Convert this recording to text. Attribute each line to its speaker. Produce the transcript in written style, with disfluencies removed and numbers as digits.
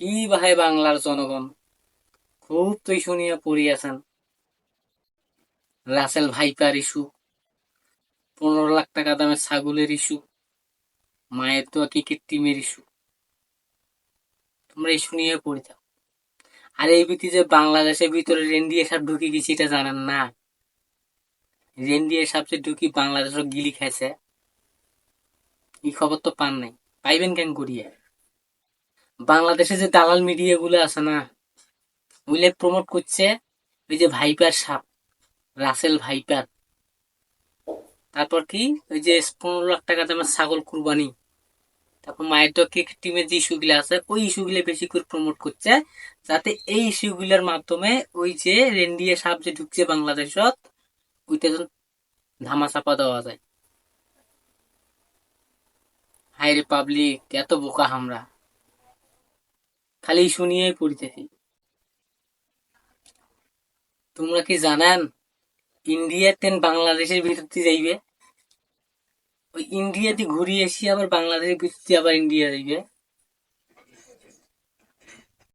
Speaker 1: কি ভাই বাংলার জনগণ, খুব তো ইস্যু নিয়ে পড়িয়াছেন। রাসেল ভাইপার ইস্যু, 15 লাখ টাকা দামের ছাগলের ইস্যু, মায়ের তো ক্রিকেট টিমের ইস্যু। তোমরা ইস্যু নিয়ে পড়ে থাকো। আর এই ভিত্তি যে বাংলাদেশের ভিতরে রেন্ডিয়ে সাপ ঢুকে গেছে এটা জানেন না? রেন্ডিয়ে সাপ যে ঢুকি বাংলাদেশও গিলি খাইছে, এই খবর তো পান নাই। পাইবেন কেন করিয়া? বাংলাদেশে যে দালাল মিডিয়া গুলো আছে না, ওইলে প্রমোট করছে ওই যে ভাইপার সাপ, রাসেল ভাইপার। তারপর কি, ওই যে 15 লাখ টাকা দামের ছাগল কুরবানি। তারপর মায়ের তো ক্রিকেট টিমের যে ইস্যুগুলো আছে ওই ইস্যুগুলো বেশি করে প্রমোট করছে, যাতে এই ইস্যুগুলোর মাধ্যমে ওই যে রেন্ডিয়ে সাপ যে ঢুকছে বাংলাদেশত, ওইটা যেন ধামা চাপা দেওয়া যায়। হাইরে পাবলিক, এত বোকা আমরা, খালি ইস্যু নিয়েই পড়ে থাকি। তোমরা কি জানেন ইন্ডিয়ার ট্রেন বাংলাদেশের ভিতর দিয়ে যাইবে? ওই ইন্ডিয়াতে ঘুরিয়ে এসে আবার বাংলাদেশের ভিতর দিয়ে আবার ইন্ডিয়া যাইবে।